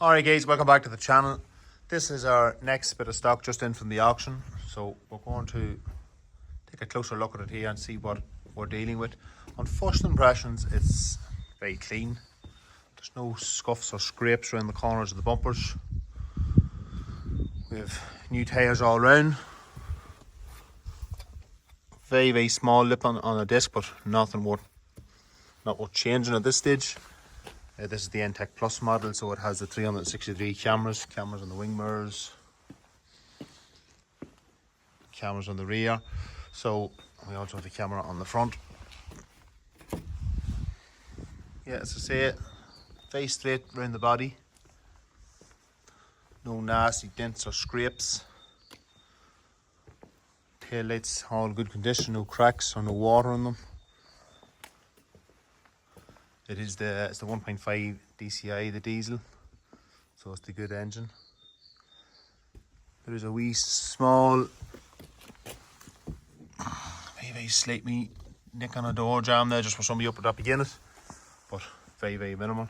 Alright guys, welcome back to the channel. This is our next bit of stock just in from the auction. So we're going to take a closer look at it here and see what we're dealing with. On first impressions, it's very clean. There's no scuffs or scrapes around the corners of the bumpers. We have new tyres all round. Very small lip on a disc, but not worth changing at this stage. This is the NTEC Plus model, so it has the 360 cameras on the wing mirrors, cameras on the rear. So we also have a camera on the front. Yeah, as I say, very straight around the body. No nasty dents or scrapes. Tail lights all good condition, no cracks or no water on them. It's the 1.5 DCI, the diesel, so it's the good engine. There is a wee small, very slight wee nick on a door jamb there, just for somebody up against it, but very minimal.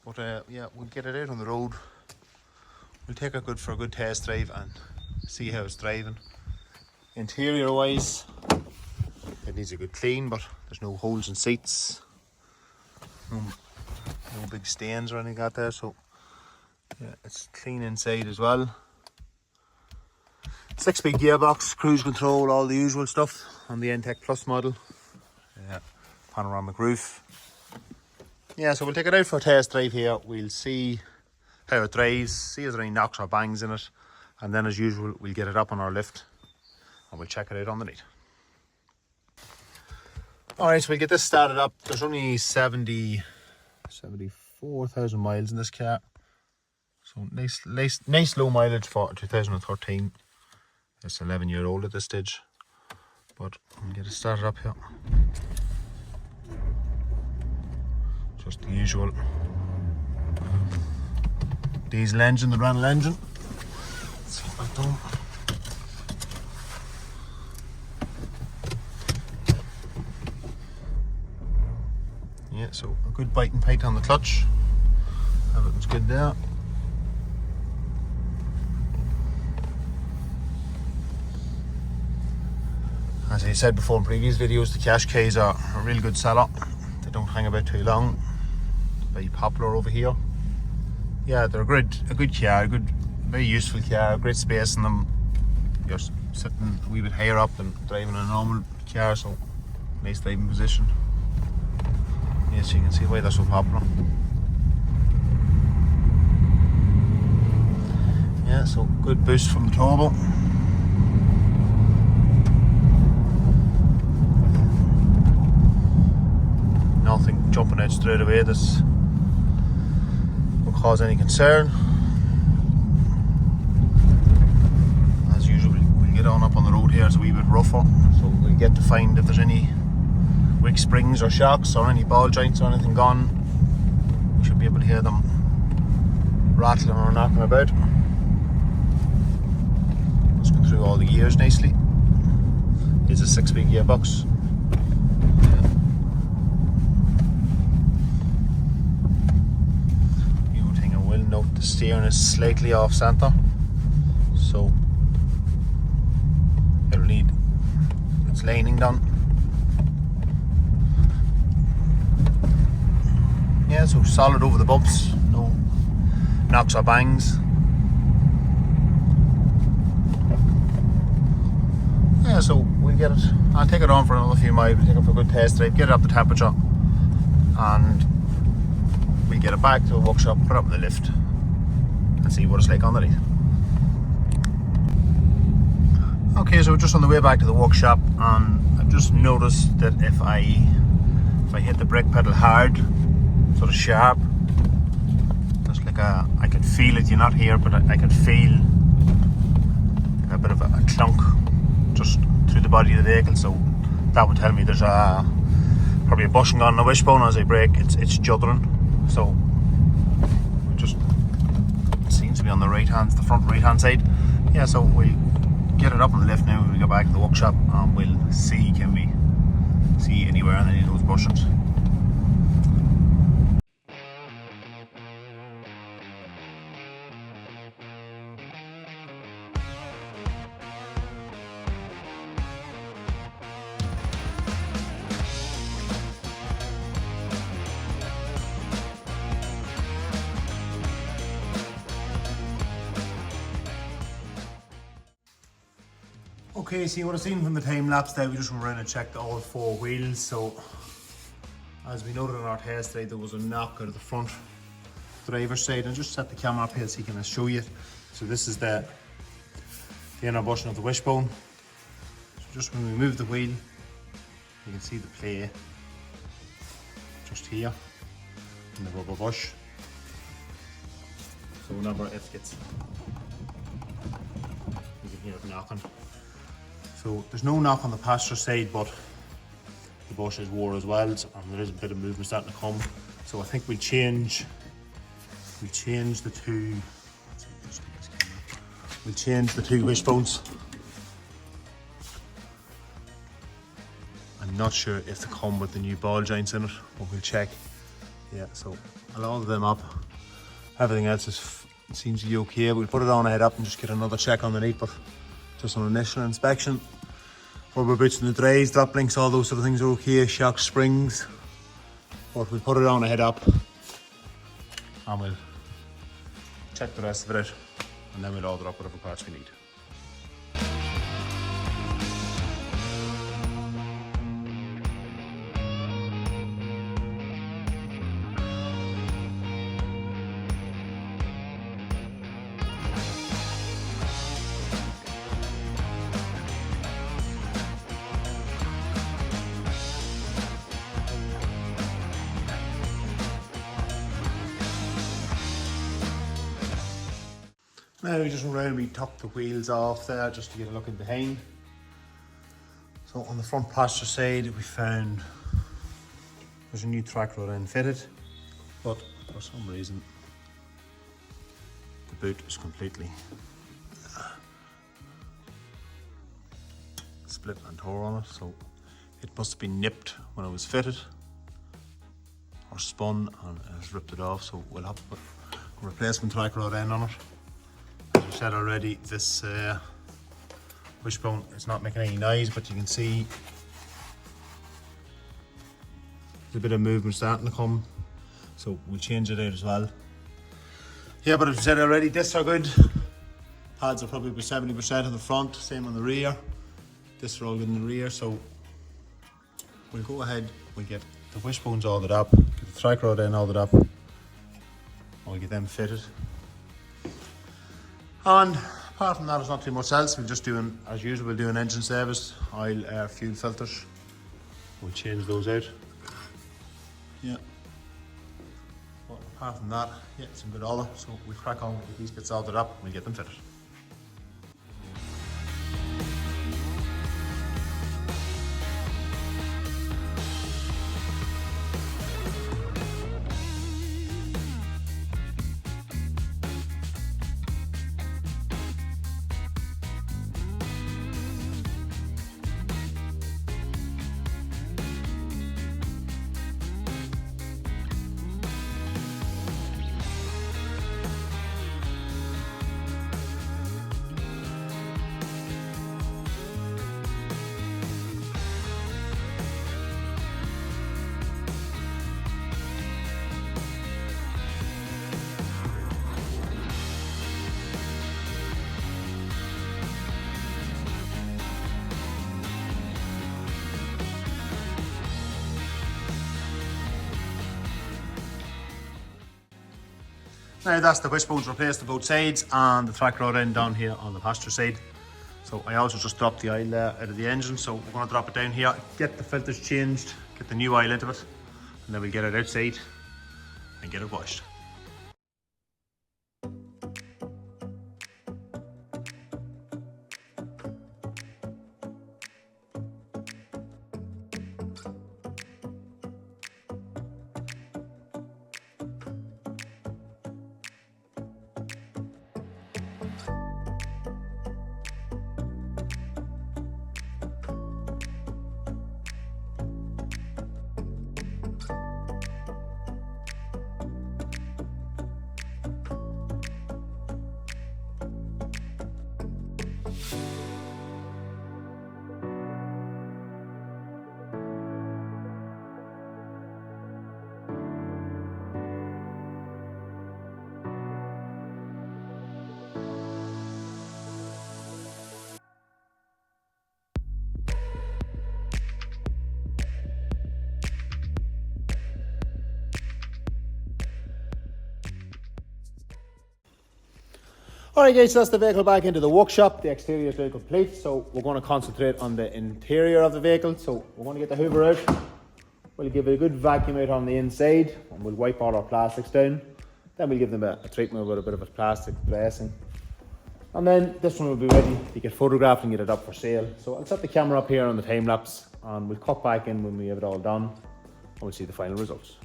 But yeah, we'll get it out on the road. We'll take it for a good test drive and see how it's driving. Interior wise, it needs a good clean, but there's no holes in seats, no big stains or anything like that there, so yeah, it's clean inside as well. 6-speed gearbox, cruise control, all the usual stuff on the NTEC Plus model. Yeah, panoramic roof. Yeah, so we'll take it out for a test drive here. We'll see how it drives, see if there's any knocks or bangs in it, and then as usual we'll get it up on our lift and we'll check it out on the night. Alright, so we'll get this started up. There's only 74,000 miles in this car. So nice low mileage for 2013. It's 11-year-old at this stage. But we'll get it started up here. Just the usual diesel engine, the Renault engine. Let's get that done. Yeah, so a good bite and bite on the clutch. Everything's good there. As I said before in previous videos, the Qashqais are a really good seller. They don't hang about too long. Very popular over here. Yeah, they're a good car, very useful car, great space in them. You're sitting a wee bit higher up than driving a normal car, so nice driving position. Yes, you can see why they're so popular. Yeah, so good boost from the turbo. Nothing jumping out straight away this won't cause any concern. As usual, we'll get on up on the road here. It's a wee bit rougher, so we'll get to find if there's any weak springs or shocks or any ball joints or anything gone. We should be able to hear them rattling or knocking about. Just going through all the gears nicely. It's a 6-speed gearbox. New thing I will note, the steering is slightly off centre, so it'll need its laning done. Yeah, so solid over the bumps, no knocks or bangs. Yeah, so we'll get it, I'll take it on for another few miles, we'll take it for a good test drive, get it up the temperature, and we'll get it back to the workshop, put it up in the lift, and see what it's like on the night. Okay, so we're just on the way back to the workshop, and I've just noticed that if I hit the brake pedal hard, sort of sharp, just like I can feel it, you're not here, but I can feel a bit of a clunk just through the body of the vehicle, so that would tell me there's probably a bushing on the wishbone as I brake. It's juddering, so it seems to be on the front right hand side. Yeah, so we'll get it up on the lift now when we go back to the workshop, and we'll see, can we see anywhere on any of those bushings. Okay, so you would have seen from the time lapse there, we just went around and checked all 4 wheels. So, as we noted on our test today, there was a knock out of the front driver's side, and just set the camera up here so you can show you it. So this is the inner bushing of the wishbone. So just when we move the wheel, you can see the play just here in the rubber bush. So whenever it gets, you can hear it knocking. So there's no knock on the passenger side, but the bush is wore as well, and there is a bit of movement starting to come. So I think we'll change the two. We'll change the 2 wishbones. I'm not sure if they come with the new ball joints in it, but we'll check. Yeah, so I'll load them up. Everything else seems to be okay. We'll put it on a head up and just get another check underneath, but just an initial inspection. Rubber boots and the drays, drop links, all those sort of things are okay. Shock springs. But we'll put it on a head up and we'll check the rest of it out, and then we'll order up whatever parts we need. Now we just went around, we took the wheels off there just to get a look at behind. So on the front passenger side, we found there's a new track rod end fitted, but for some reason the boot is completely split and tore on it. So it must have been nipped when it was fitted or spun, and it has ripped it off. So we'll have to put a replacement track rod end on it. As I said already, this wishbone is not making any noise, but you can see there's a bit of movement starting to come, so we'll change it out as well. Yeah, but as I said already, discs are good. Pads are probably about 70% on the front, same on the rear. Discs are all good in the rear, so we'll go ahead, we'll get the wishbones ordered up, get the track rod end ordered up, and we'll get them fitted. And apart from that, there's not too much else. We'll just do, as usual, we'll do an engine service, oil, air, fuel filters. We'll change those out. Yeah. But apart from that, yeah, it's in good order. So we'll crack on with these bits ordered up and we'll get them fitted. Now that's the wishbones replaced on both sides and the track rod end down here on the passenger side. So I also just dropped the oil there out of the engine, so we're going to drop it down here, get the filters changed, get the new oil into it, and then we'll get it outside and get it washed. Alright guys, so that's the vehicle back into the workshop. The exterior is now complete, so we're going to concentrate on the interior of the vehicle. So we're going to get the hoover out. We'll give it a good vacuum out on the inside, and we'll wipe all our plastics down. Then we'll give them a treatment with a bit of a plastic dressing. And then this one will be ready to get photographed and get it up for sale. So I'll set the camera up here on the time lapse, and we'll cut back in when we have it all done, and we'll see the final results.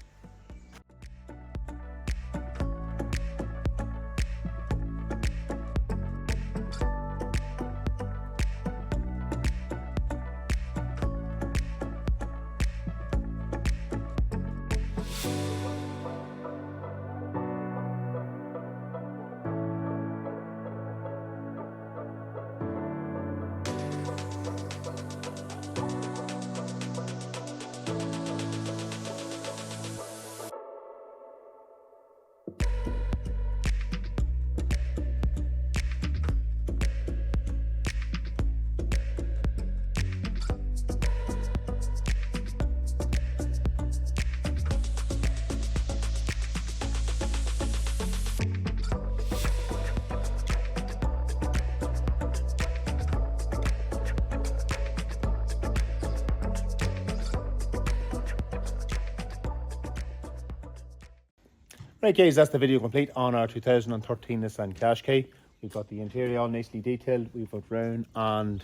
Right guys, that's the video complete on our 2013 Nissan Qashqai. We've got the interior all nicely detailed. We've put round and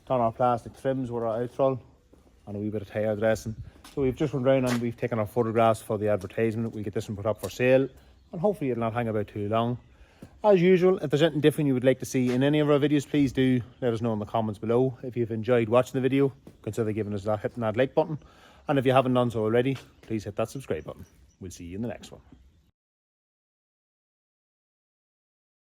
done our plastic trims with our outroll and a wee bit of tyre dressing. So we've just run round and we've taken our photographs for the advertisement. We'll get this one put up for sale and hopefully it'll not hang about too long. As usual, if there's anything different you would like to see in any of our videos, please do let us know in the comments below. If you've enjoyed watching the video, consider giving us that, hitting that like button. And if you haven't done so already, please hit that subscribe button. We'll see you in the next one.